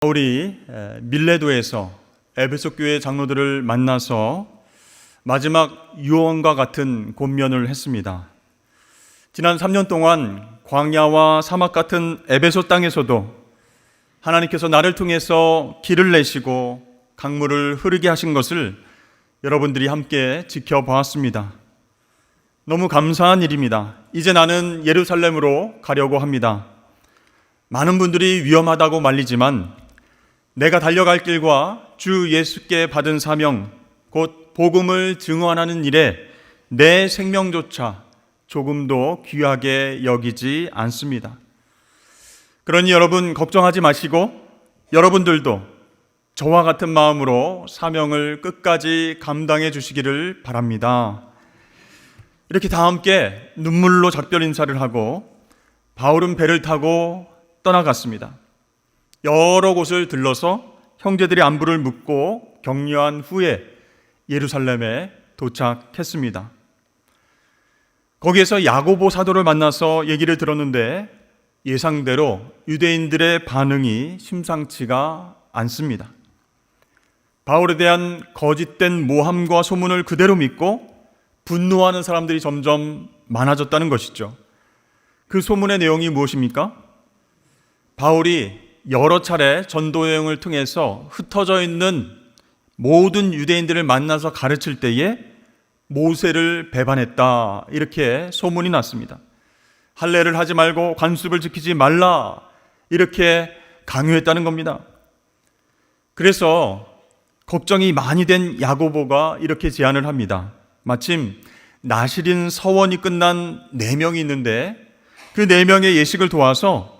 바울이 밀레도에서 에베소 교회 장로들을 만나서 마지막 유언과 같은 권면을 했습니다. 지난 3년 동안 광야와 사막 같은 에베소 땅에서도 하나님께서 나를 통해서 길을 내시고 강물을 흐르게 하신 것을 여러분들이 함께 지켜보았습니다. 너무 감사한 일입니다. 이제 나는 예루살렘으로 가려고 합니다. 많은 분들이 위험하다고 말리지만 내가 달려갈 길과 주 예수께 받은 사명, 곧 복음을 증언하는 일에 내 생명조차 조금도 귀하게 여기지 않습니다. 그러니 여러분 걱정하지 마시고 여러분들도 저와 같은 마음으로 사명을 끝까지 감당해 주시기를 바랍니다. 이렇게 다 함께 눈물로 작별 인사를 하고 바울은 배를 타고 떠나갔습니다. 여러 곳을 들러서 형제들의 안부를 묻고 격려한 후에 예루살렘에 도착했습니다. 거기에서 야고보 사도를 만나서 얘기를 들었는데 예상대로 유대인들의 반응이 심상치가 않습니다. 바울에 대한 거짓된 모함과 소문을 그대로 믿고 분노하는 사람들이 점점 많아졌다는 것이죠. 그 소문의 내용이 무엇입니까? 바울이 여러 차례 전도 여행을 통해서 흩어져 있는 모든 유대인들을 만나서 가르칠 때에 모세를 배반했다, 이렇게 소문이 났습니다. 할례를 하지 말고 관습을 지키지 말라, 이렇게 강요했다는 겁니다. 그래서 걱정이 많이 된 야고보가 이렇게 제안을 합니다. 마침 나실인 서원이 끝난 4명이 있는데 그 4명의 예식을 도와서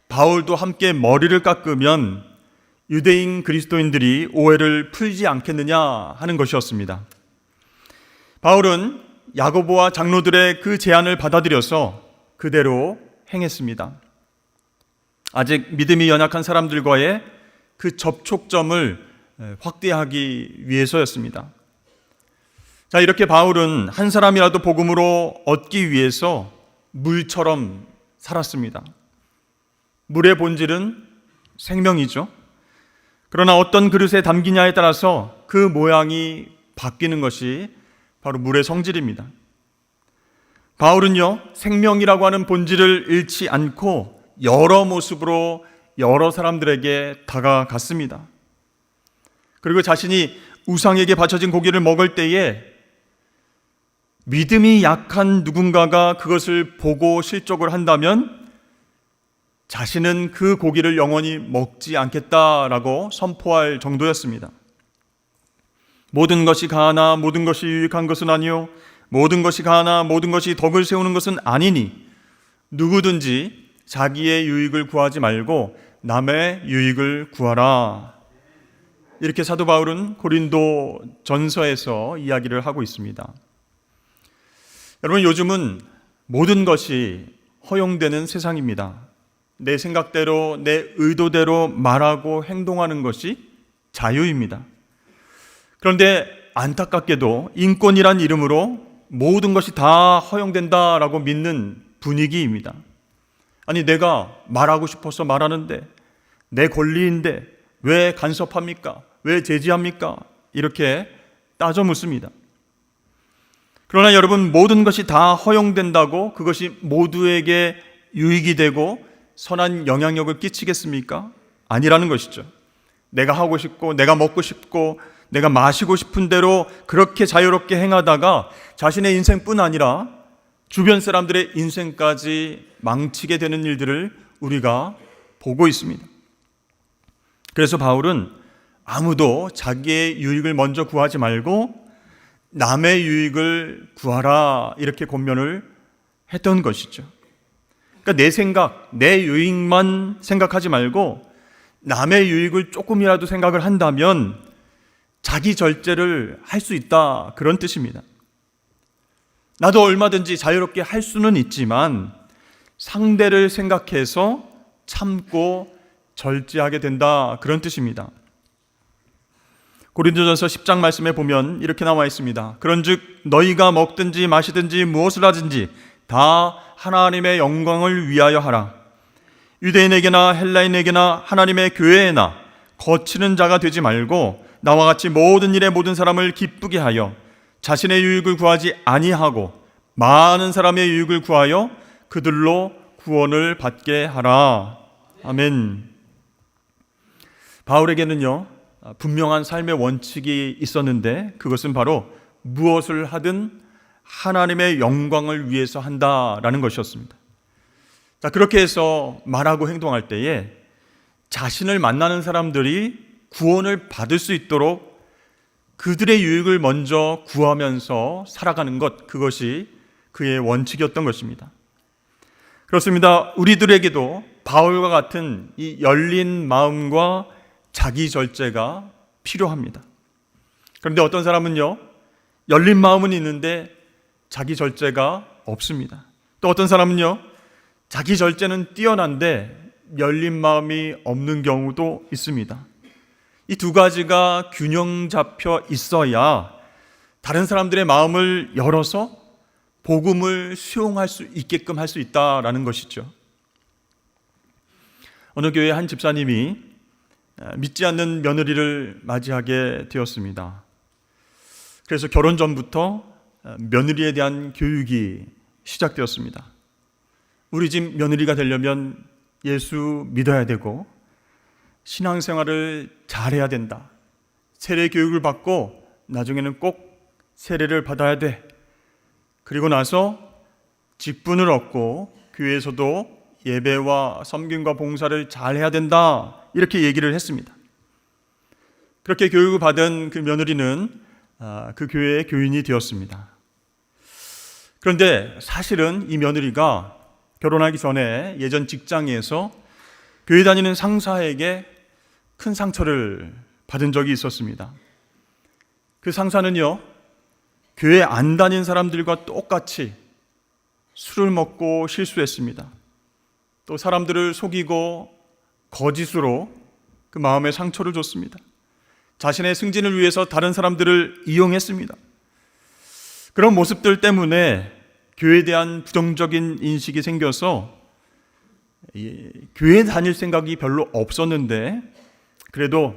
바울도 함께 머리를 깎으면 유대인 그리스도인들이 오해를 풀지 않겠느냐 하는 것이었습니다. 바울은 야고보와 장로들의 그 제안을 받아들여서 그대로 행했습니다. 아직 믿음이 연약한 사람들과의 그 접촉점을 확대하기 위해서였습니다. 자, 이렇게 바울은 한 사람이라도 복음으로 얻기 위해서 물처럼 살았습니다. 물의 본질은 생명이죠. 그러나 어떤 그릇에 담기냐에 따라서 그 모양이 바뀌는 것이 바로 물의 성질입니다. 바울은요, 생명이라고 하는 본질을 잃지 않고 여러 모습으로 여러 사람들에게 다가갔습니다. 그리고 자신이 우상에게 바쳐진 고기를 먹을 때에 믿음이 약한 누군가가 그것을 보고 실족을 한다면 자신은 그 고기를 영원히 먹지 않겠다라고 선포할 정도였습니다. 모든 것이 가하나 모든 것이 유익한 것은 아니요 모든 것이 가하나 모든 것이 덕을 세우는 것은 아니니 누구든지 자기의 유익을 구하지 말고 남의 유익을 구하라. 이렇게 사도 바울은 고린도 전서에서 이야기를 하고 있습니다. 여러분, 요즘은 모든 것이 허용되는 세상입니다. 내 생각대로 내 의도대로 말하고 행동하는 것이 자유입니다. 그런데 안타깝게도 인권이란 이름으로 모든 것이 다 허용된다라고 믿는 분위기입니다. 아니, 내가 말하고 싶어서 말하는데 내 권리인데 왜 간섭합니까? 왜 제지합니까? 이렇게 따져 묻습니다. 그러나 여러분, 모든 것이 다 허용된다고 그것이 모두에게 유익이 되고 선한 영향력을 끼치겠습니까? 아니라는 것이죠. 내가 하고 싶고 내가 먹고 싶고 내가 마시고 싶은 대로 그렇게 자유롭게 행하다가 자신의 인생뿐 아니라 주변 사람들의 인생까지 망치게 되는 일들을 우리가 보고 있습니다. 그래서 바울은 아무도 자기의 유익을 먼저 구하지 말고 남의 유익을 구하라, 이렇게 권면을 했던 것이죠. 그러니까 내 생각, 내 유익만 생각하지 말고 남의 유익을 조금이라도 생각을 한다면 자기 절제를 할 수 있다, 그런 뜻입니다. 나도 얼마든지 자유롭게 할 수는 있지만 상대를 생각해서 참고 절제하게 된다, 그런 뜻입니다. 고린도전서 10장 말씀에 보면 이렇게 나와 있습니다. 그런즉 너희가 먹든지 마시든지 무엇을 하든지 다 하나님의 영광을 위하여 하라. 유대인에게나 헬라인에게나 하나님의 교회에나 거치는 자가 되지 말고 나와 같이 모든 일에 모든 사람을 기쁘게 하여 자신의 유익을 구하지 아니하고 많은 사람의 유익을 구하여 그들로 구원을 받게 하라. 아멘. 바울에게는요, 분명한 삶의 원칙이 있었는데 그것은 바로 무엇을 하든 하나님의 영광을 위해서 한다라는 것이었습니다. 자, 그렇게 해서 말하고 행동할 때에 자신을 만나는 사람들이 구원을 받을 수 있도록 그들의 유익을 먼저 구하면서 살아가는 것, 그것이 그의 원칙이었던 것입니다. 그렇습니다. 우리들에게도 바울과 같은 이 열린 마음과 자기 절제가 필요합니다. 그런데 어떤 사람은요, 열린 마음은 있는데 자기 절제가 없습니다. 또 어떤 사람은요, 자기 절제는 뛰어난데 열린 마음이 없는 경우도 있습니다. 이 두 가지가 균형 잡혀 있어야 다른 사람들의 마음을 열어서 복음을 수용할 수 있게끔 할 수 있다라는 것이죠. 어느 교회 한 집사님이 믿지 않는 며느리를 맞이하게 되었습니다. 그래서 결혼 전부터 며느리에 대한 교육이 시작되었습니다. 우리 집 며느리가 되려면 예수 믿어야 되고 신앙생활을 잘해야 된다. 세례 교육을 받고 나중에는 꼭 세례를 받아야 돼. 그리고 나서 직분을 얻고 교회에서도 예배와 섬김과 봉사를 잘해야 된다. 이렇게 얘기를 했습니다. 그렇게 교육을 받은 그 며느리는 그 교회의 교인이 되었습니다. 그런데 사실은 이 며느리가 결혼하기 전에 예전 직장에서 교회 다니는 상사에게 큰 상처를 받은 적이 있었습니다. 그 상사는요, 교회 안 다닌 사람들과 똑같이 술을 먹고 실수했습니다. 또 사람들을 속이고 거짓으로 그 마음에 상처를 줬습니다. 자신의 승진을 위해서 다른 사람들을 이용했습니다. 그런 모습들 때문에 교회에 대한 부정적인 인식이 생겨서 교회 다닐 생각이 별로 없었는데 그래도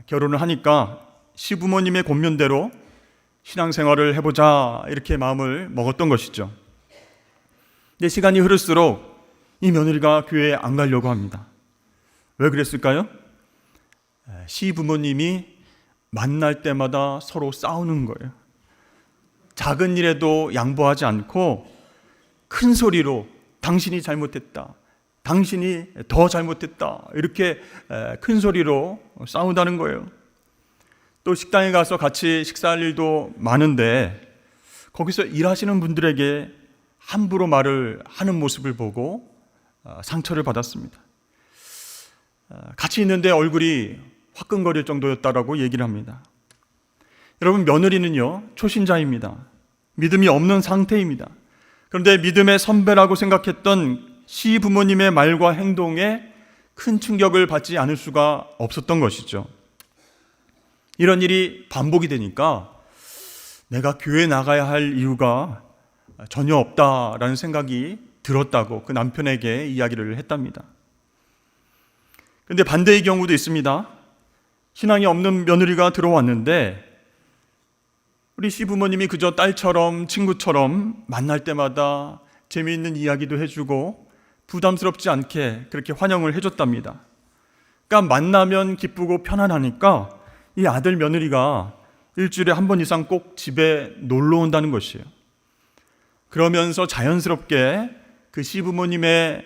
결혼을 하니까 시부모님의 권면대로 신앙생활을 해보자 이렇게 마음을 먹었던 것이죠. 근데 시간이 흐를수록 이 며느리가 교회에 안 가려고 합니다. 왜 그랬을까요? 시부모님이 만날 때마다 서로 싸우는 거예요. 작은 일에도 양보하지 않고 큰 소리로 당신이 잘못했다, 당신이 더 잘못했다 이렇게 큰 소리로 싸운다는 거예요. 또 식당에 가서 같이 식사할 일도 많은데 거기서 일하시는 분들에게 함부로 말을 하는 모습을 보고 상처를 받았습니다. 같이 있는데 얼굴이 화끈거릴 정도였다라고 얘기를 합니다. 여러분, 며느리는요, 초신자입니다. 믿음이 없는 상태입니다. 그런데 믿음의 선배라고 생각했던 시부모님의 말과 행동에 큰 충격을 받지 않을 수가 없었던 것이죠. 이런 일이 반복이 되니까 내가 교회 나가야 할 이유가 전혀 없다라는 생각이 들었다고 그 남편에게 이야기를 했답니다. 그런데 반대의 경우도 있습니다. 신앙이 없는 며느리가 들어왔는데 우리 시부모님이 그저 딸처럼 친구처럼 만날 때마다 재미있는 이야기도 해주고 부담스럽지 않게 그렇게 환영을 해줬답니다. 그러니까 만나면 기쁘고 편안하니까 이 아들 며느리가 일주일에 한 번 이상 꼭 집에 놀러 온다는 것이에요. 그러면서 자연스럽게 그 시부모님의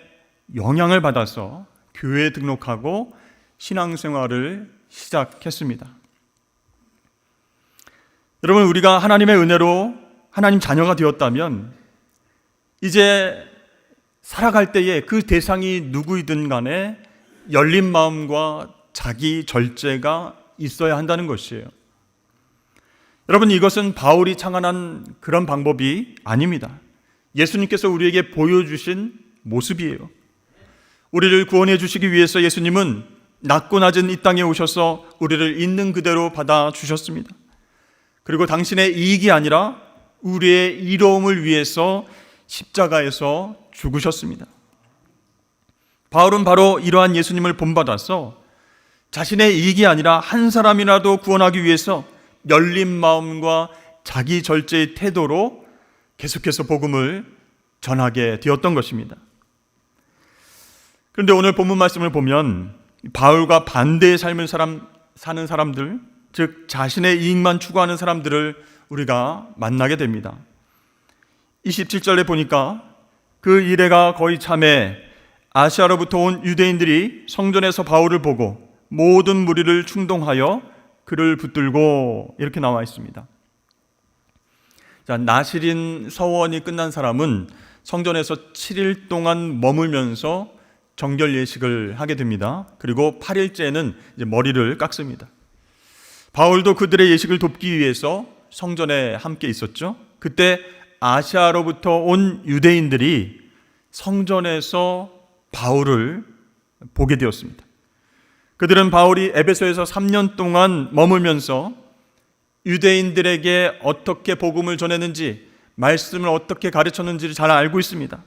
영향을 받아서 교회에 등록하고 신앙생활을 시작했습니다. 여러분, 우리가 하나님의 은혜로 하나님 자녀가 되었다면 이제 살아갈 때에 그 대상이 누구이든 간에 열린 마음과 자기 절제가 있어야 한다는 것이에요. 여러분, 이것은 바울이 창안한 그런 방법이 아닙니다. 예수님께서 우리에게 보여주신 모습이에요. 우리를 구원해 주시기 위해서 예수님은 낮고 낮은 이 땅에 오셔서 우리를 있는 그대로 받아주셨습니다. 그리고 당신의 이익이 아니라 우리의 이로움을 위해서 십자가에서 죽으셨습니다. 바울은 바로 이러한 예수님을 본받아서 자신의 이익이 아니라 한 사람이라도 구원하기 위해서 열린 마음과 자기 절제의 태도로 계속해서 복음을 전하게 되었던 것입니다. 그런데 오늘 본문 말씀을 보면 바울과 반대의 삶을 사는 사람들, 즉 자신의 이익만 추구하는 사람들을 우리가 만나게 됩니다. 27절에 보니까 그 이래가 거의 참에 아시아로부터 온 유대인들이 성전에서 바울을 보고 모든 무리를 충동하여 그를 붙들고, 이렇게 나와 있습니다. 자, 나실인 서원이 끝난 사람은 성전에서 7일 동안 머물면서 정결 예식을 하게 됩니다. 그리고 8일째는 이제 머리를 깎습니다. 바울도 그들의 예식을 돕기 위해서 성전에 함께 있었죠. 그때 아시아로부터 온 유대인들이 성전에서 바울을 보게 되었습니다. 그들은 바울이 에베소에서 3년 동안 머물면서 유대인들에게 어떻게 복음을 전했는지, 말씀을 어떻게 가르쳤는지를 잘 알고 있습니다.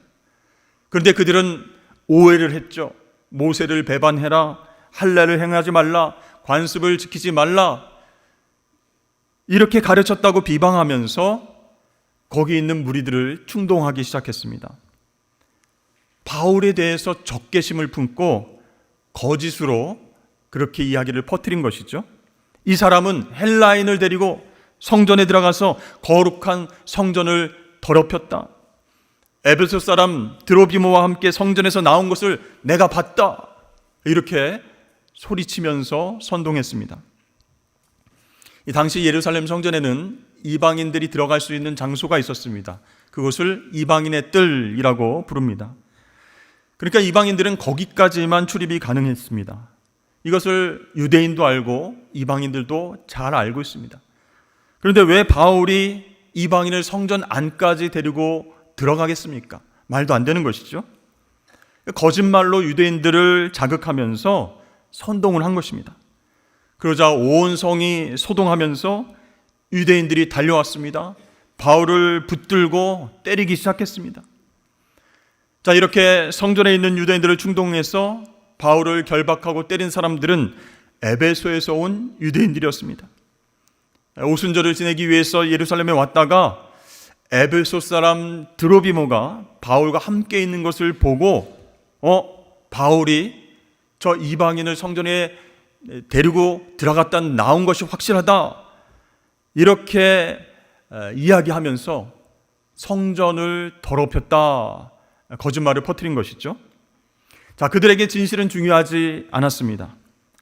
그런데 그들은 오해를 했죠. 모세를 배반해라, 할례를 행하지 말라, 관습을 지키지 말라, 이렇게 가르쳤다고 비방하면서 거기 있는 무리들을 충동하기 시작했습니다. 바울에 대해서 적개심을 품고 거짓으로 그렇게 이야기를 퍼뜨린 것이죠. 이 사람은 헬라인을 데리고 성전에 들어가서 거룩한 성전을 더럽혔다. 에베소 사람 드로비모와 함께 성전에서 나온 것을 내가 봤다. 이렇게 소리치면서 선동했습니다. 이 당시 예루살렘 성전에는 이방인들이 들어갈 수 있는 장소가 있었습니다. 그것을 이방인의 뜰이라고 부릅니다. 그러니까 이방인들은 거기까지만 출입이 가능했습니다. 이것을 유대인도 알고 이방인들도 잘 알고 있습니다. 그런데 왜 바울이 이방인을 성전 안까지 데리고 들어가겠습니까? 말도 안 되는 것이죠. 거짓말로 유대인들을 자극하면서 선동을 한 것입니다. 그러자 온 성이 소동하면서 유대인들이 달려왔습니다. 바울을 붙들고 때리기 시작했습니다. 자, 이렇게 성전에 있는 유대인들을 충동해서 바울을 결박하고 때린 사람들은 에베소에서 온 유대인들이었습니다. 오순절을 지내기 위해서 예루살렘에 왔다가 에베소 사람 드로비모가 바울과 함께 있는 것을 보고 바울이 저 이방인을 성전에 데리고 들어갔다 나온 것이 확실하다, 이렇게 이야기하면서 성전을 더럽혔다, 거짓말을 퍼뜨린 것이죠. 자, 그들에게 진실은 중요하지 않았습니다.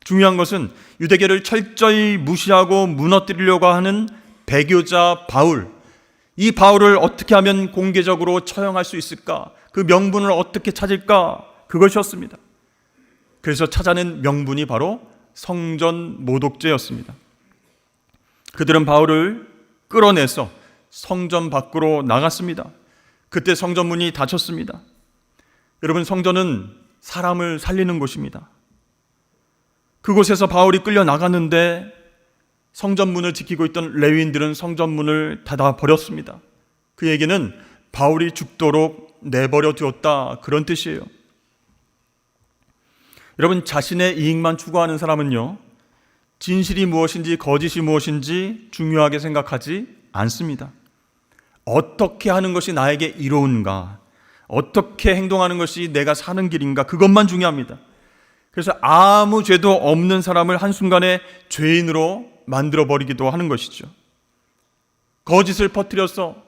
중요한 것은 유대계를 철저히 무시하고 무너뜨리려고 하는 배교자 바울, 이 바울을 어떻게 하면 공개적으로 처형할 수 있을까, 그 명분을 어떻게 찾을까, 그것이었습니다. 그래서 찾아낸 명분이 바로 성전 모독죄였습니다. 그들은 바울을 끌어내서 성전 밖으로 나갔습니다. 그때 성전 문이 닫혔습니다. 여러분, 성전은 사람을 살리는 곳입니다. 그곳에서 바울이 끌려 나갔는데 성전 문을 지키고 있던 레위인들은 성전 문을 닫아 버렸습니다. 그 얘기는 바울이 죽도록 내버려 두었다, 그런 뜻이에요. 여러분, 자신의 이익만 추구하는 사람은요, 진실이 무엇인지 거짓이 무엇인지 중요하게 생각하지 않습니다. 어떻게 하는 것이 나에게 이로운가, 어떻게 행동하는 것이 내가 사는 길인가, 그것만 중요합니다. 그래서 아무 죄도 없는 사람을 한순간에 죄인으로 만들어버리기도 하는 것이죠. 거짓을 퍼뜨려서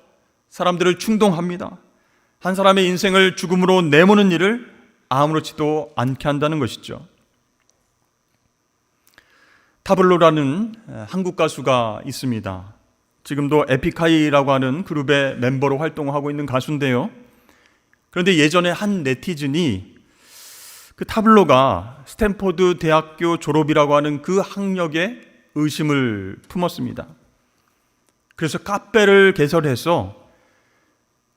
사람들을 충동합니다. 한 사람의 인생을 죽음으로 내모는 일을 아무렇지도 않게 한다는 것이죠. 타블로라는 한국 가수가 있습니다. 지금도 에픽하이라고 하는 그룹의 멤버로 활동하고 있는 가수인데요. 그런데 예전에 한 네티즌이 그 타블로가 스탠포드 대학교 졸업이라고 하는 그 학력에 의심을 품었습니다. 그래서 카페를 개설해서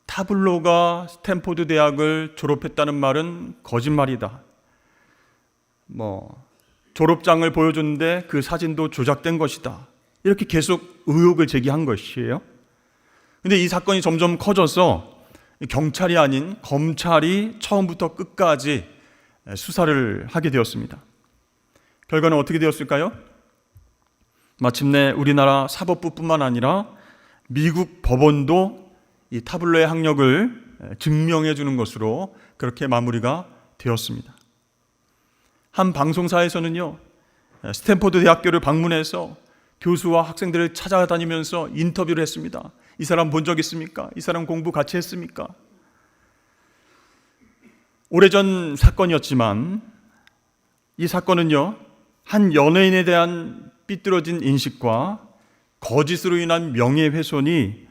타블로가 스탠포드 대학을 졸업했다는 말은 거짓말이다, 졸업장을 보여줬는데 그 사진도 조작된 것이다, 이렇게 계속 의혹을 제기한 것이에요. 그런데 이 사건이 점점 커져서 경찰이 아닌 검찰이 처음부터 끝까지 수사를 하게 되었습니다. 결과는 어떻게 되었을까요? 마침내 우리나라 사법부뿐만 아니라 미국 법원도 이 타블로의 학력을 증명해 주는 것으로 그렇게 마무리가 되었습니다. 한 방송사에서는요, 스탠포드 대학교를 방문해서 교수와 학생들을 찾아다니면서 인터뷰를 했습니다. 이 사람 본 적 있습니까? 이 사람 공부 같이 했습니까? 오래전 사건이었지만 이 사건은요, 한 연예인에 대한 삐뚤어진 인식과 거짓으로 인한 명예훼손이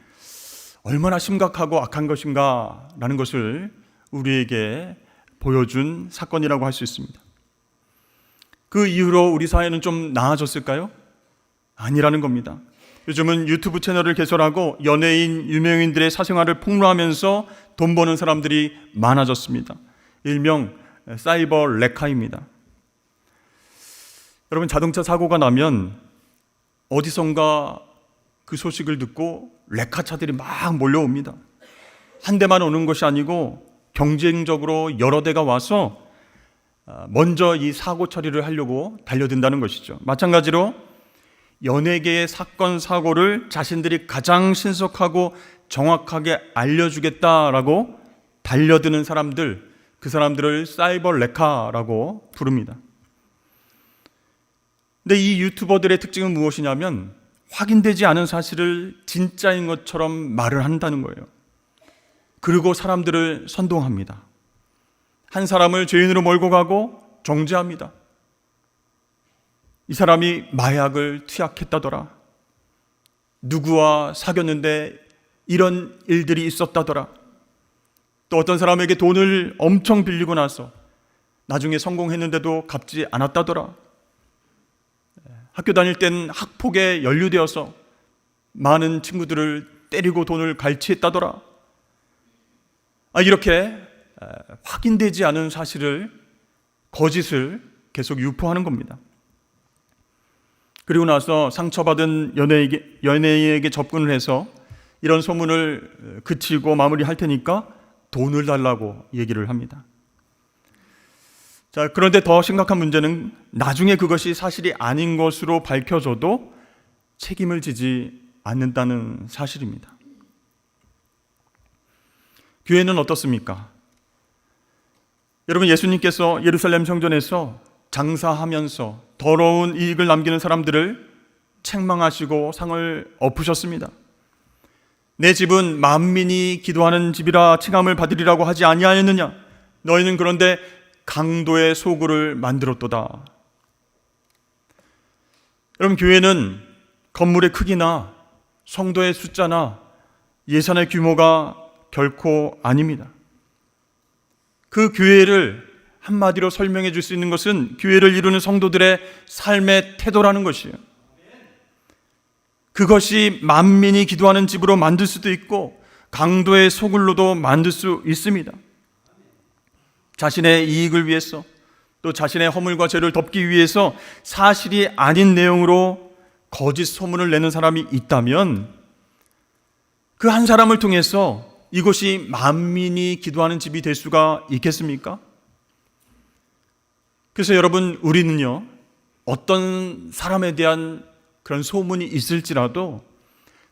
얼마나 심각하고 악한 것인가 라는 것을 우리에게 보여준 사건이라고 할 수 있습니다. 그 이후로 우리 사회는 좀 나아졌을까요? 아니라는 겁니다. 요즘은 유튜브 채널을 개설하고 연예인, 유명인들의 사생활을 폭로하면서 돈 버는 사람들이 많아졌습니다. 일명 사이버 레카입니다. 여러분, 자동차 사고가 나면 어디선가 그 소식을 듣고 레카차들이 막 몰려옵니다. 한 대만 오는 것이 아니고 경쟁적으로 여러 대가 와서 먼저 이 사고 처리를 하려고 달려든다는 것이죠. 마찬가지로 연예계의 사건, 사고를 자신들이 가장 신속하고 정확하게 알려주겠다라고 달려드는 사람들, 그 사람들을 사이버 레카라고 부릅니다. 근데 이 유튜버들의 특징은 무엇이냐면 확인되지 않은 사실을 진짜인 것처럼 말을 한다는 거예요. 그리고 사람들을 선동합니다. 한 사람을 죄인으로 몰고 가고 정죄합니다. 이 사람이 마약을 투약했다더라. 누구와 사귀었는데 이런 일들이 있었다더라. 또 어떤 사람에게 돈을 엄청 빌리고 나서 나중에 성공했는데도 갚지 않았다더라. 학교 다닐 땐 학폭에 연루되어서 많은 친구들을 때리고 돈을 갈취했다더라. 이렇게 확인되지 않은 사실을, 거짓을 계속 유포하는 겁니다. 그리고 나서 상처받은 연예인에게 접근을 해서 이런 소문을 그치고 마무리할 테니까 돈을 달라고 얘기를 합니다. 자, 그런데 더 심각한 문제는 나중에 그것이 사실이 아닌 것으로 밝혀져도 책임을 지지 않는다는 사실입니다. 교회는 어떻습니까? 여러분, 예수님께서 예루살렘 성전에서 장사하면서 더러운 이익을 남기는 사람들을 책망하시고 상을 엎으셨습니다. 내 집은 만민이 기도하는 집이라 칭함을 받으리라고 하지 아니하였느냐? 너희는 그런데 강도의 소굴을 만들었도다. 여러분, 교회는 건물의 크기나 성도의 숫자나 예산의 규모가 결코 아닙니다. 그 교회를 한마디로 설명해 줄 수 있는 것은 교회를 이루는 성도들의 삶의 태도라는 것이에요. 그것이 만민이 기도하는 집으로 만들 수도 있고 강도의 소굴로도 만들 수 있습니다. 자신의 이익을 위해서, 또 자신의 허물과 죄를 덮기 위해서 사실이 아닌 내용으로 거짓 소문을 내는 사람이 있다면 그 한 사람을 통해서 이곳이 만민이 기도하는 집이 될 수가 있겠습니까? 그래서 여러분, 우리는요, 어떤 사람에 대한 그런 소문이 있을지라도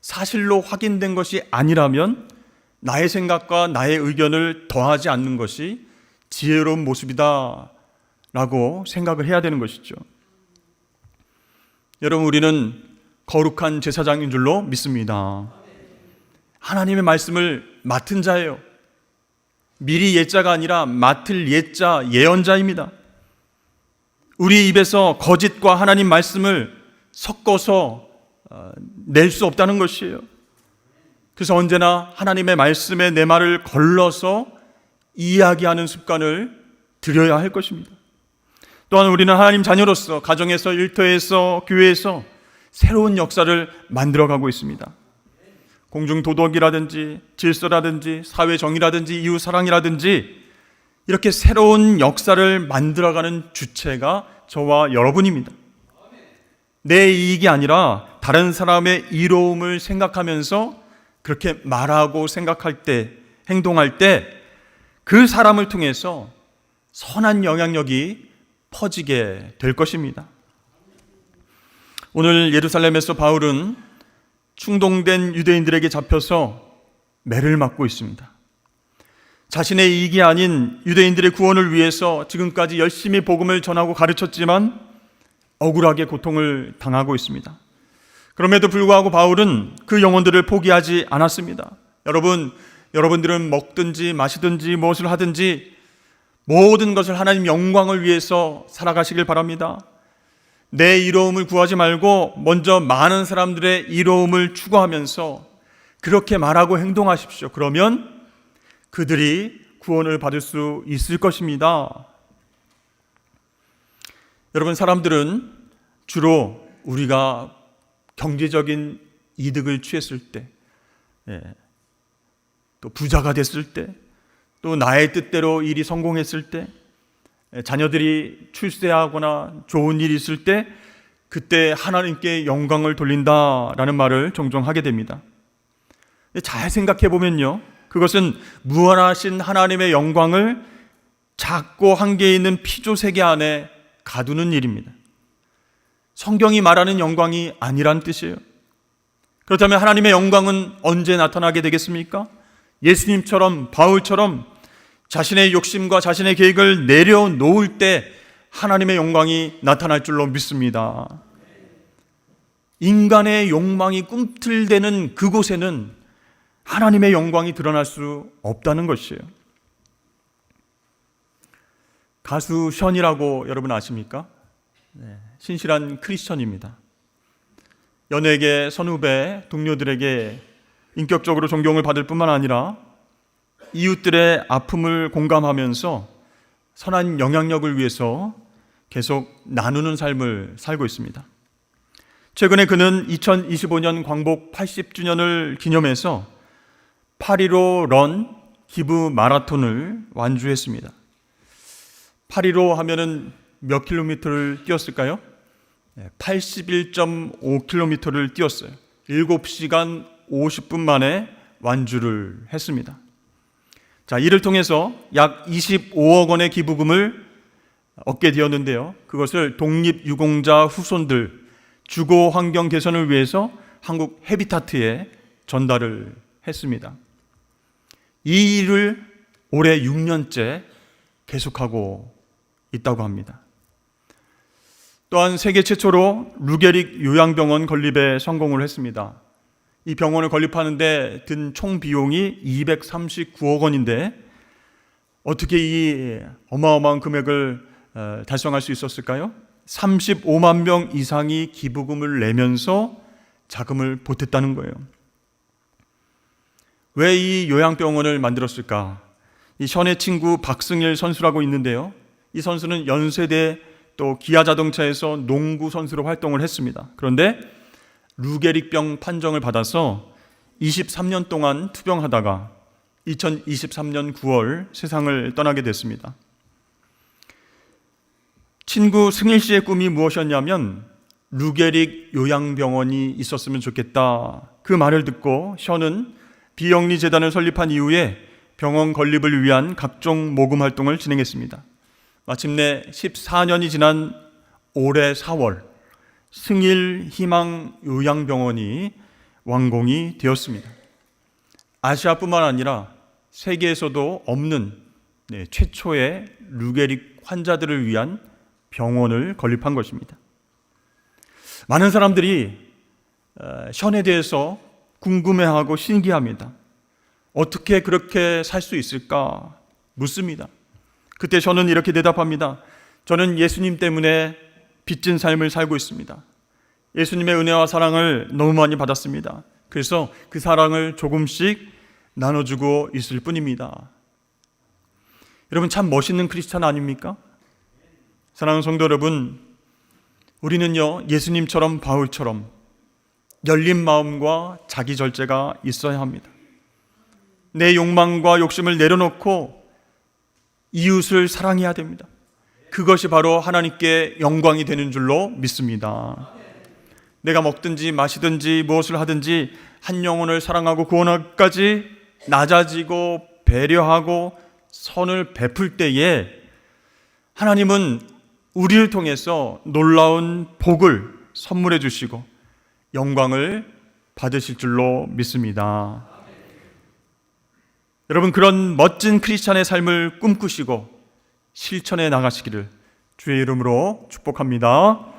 사실로 확인된 것이 아니라면 나의 생각과 나의 의견을 더하지 않는 것이 지혜로운 모습이다 라고 생각을 해야 되는 것이죠. 여러분, 우리는 거룩한 제사장인 줄로 믿습니다. 하나님의 말씀을 맡은 자예요. 미리 예자가 아니라 맡을 예자, 예언자입니다. 우리 입에서 거짓과 하나님 말씀을 섞어서 낼 수 없다는 것이에요. 그래서 언제나 하나님의 말씀에 내 말을 걸러서 이야기하는 습관을 들여야 할 것입니다. 또한 우리는 하나님 자녀로서 가정에서, 일터에서, 교회에서 새로운 역사를 만들어가고 있습니다. 공중도덕이라든지 질서라든지 사회정의라든지 이웃사랑이라든지 이렇게 새로운 역사를 만들어가는 주체가 저와 여러분입니다. 내 이익이 아니라 다른 사람의 이로움을 생각하면서 그렇게 말하고 생각할 때, 행동할 때 그 사람을 통해서 선한 영향력이 퍼지게 될 것입니다. 오늘 예루살렘에서 바울은 충동된 유대인들에게 잡혀서 매를 맞고 있습니다. 자신의 이익이 아닌 유대인들의 구원을 위해서 지금까지 열심히 복음을 전하고 가르쳤지만 억울하게 고통을 당하고 있습니다. 그럼에도 불구하고 바울은 그 영혼들을 포기하지 않았습니다. 여러분들은 먹든지 마시든지 무엇을 하든지 모든 것을 하나님 영광을 위해서 살아가시길 바랍니다. 내 이로움을 구하지 말고 먼저 많은 사람들의 이로움을 추구하면서 그렇게 말하고 행동하십시오. 그러면 그들이 구원을 받을 수 있을 것입니다. 여러분, 사람들은 주로 우리가 경제적인 이득을 취했을 때, 또 부자가 됐을 때, 또 나의 뜻대로 일이 성공했을 때, 자녀들이 출세하거나 좋은 일이 있을 때, 그때 하나님께 영광을 돌린다라는 말을 종종 하게 됩니다. 잘 생각해 보면요, 그것은 무한하신 하나님의 영광을 작고 한계에 있는 피조 세계 안에 가두는 일입니다. 성경이 말하는 영광이 아니란 뜻이에요. 그렇다면 하나님의 영광은 언제 나타나게 되겠습니까? 예수님처럼, 바울처럼 자신의 욕심과 자신의 계획을 내려놓을 때 하나님의 영광이 나타날 줄로 믿습니다. 인간의 욕망이 꿈틀대는 그곳에는 하나님의 영광이 드러날 수 없다는 것이에요. 가수 션이라고 여러분 아십니까? 신실한 크리스천입니다. 연예계 선후배 동료들에게 인격적으로 존경을 받을 뿐만 아니라 이웃들의 아픔을 공감하면서 선한 영향력을 위해서 계속 나누는 삶을 살고 있습니다. 최근에 그는 2025년 광복 80주년을 기념해서 8.15 런 기부 마라톤을 완주했습니다. 8.15 하면은 몇 킬로미터를 뛰었을까요? 81.5킬로미터를 뛰었어요. 7시간 50분 만에 완주를 했습니다. 자, 이를 통해서 약 25억 원의 기부금을 얻게 되었는데요. 그것을 독립유공자 후손들 주거 환경 개선을 위해서 한국 해비타트에 전달을 했습니다. 이 일을 올해 6년째 계속하고 있다고 합니다. 또한 세계 최초로 루게릭 요양병원 건립에 성공을 했습니다. 이 병원을 건립하는데 든 총 비용이 239억 원인데 어떻게 이 어마어마한 금액을 달성할 수 있었을까요? 35만 명 이상이 기부금을 내면서 자금을 보탰다는 거예요. 왜 이 요양병원을 만들었을까? 이 션의 친구 박승일 선수라고 있는데요. 이 선수는 연세대 또 기아자동차에서 농구 선수로 활동을 했습니다. 그런데 루게릭병 판정을 받아서 23년 동안 투병하다가 2023년 9월 세상을 떠나게 됐습니다. 친구 승일 씨의 꿈이 무엇이었냐면 루게릭 요양병원이 있었으면 좋겠다. 그 말을 듣고 션은 비영리 재단을 설립한 이후에 병원 건립을 위한 각종 모금 활동을 진행했습니다. 마침내 14년이 지난 올해 4월 승일 희망 요양병원이 완공이 되었습니다. 아시아뿐만 아니라 세계에서도 없는 최초의 루게릭 환자들을 위한 병원을 건립한 것입니다. 많은 사람들이 션에 대해서 궁금해하고 신기합니다. 어떻게 그렇게 살 수 있을까 묻습니다. 그때 저는 이렇게 대답합니다. 저는 예수님 때문에 빚진 삶을 살고 있습니다. 예수님의 은혜와 사랑을 너무 많이 받았습니다. 그래서 그 사랑을 조금씩 나눠주고 있을 뿐입니다. 여러분, 참 멋있는 크리스찬 아닙니까? 사랑하는 성도 여러분, 우리는요 예수님처럼 바울처럼 열린 마음과 자기 절제가 있어야 합니다. 내 욕망과 욕심을 내려놓고 이웃을 사랑해야 됩니다. 그것이 바로 하나님께 영광이 되는 줄로 믿습니다. 내가 먹든지 마시든지 무엇을 하든지 한 영혼을 사랑하고 구원하기까지 낮아지고 배려하고 선을 베풀 때에 하나님은 우리를 통해서 놀라운 복을 선물해 주시고 영광을 받으실 줄로 믿습니다. 여러분, 그런 멋진 크리스찬의 삶을 꿈꾸시고 실천해 나가시기를 주의 이름으로 축복합니다.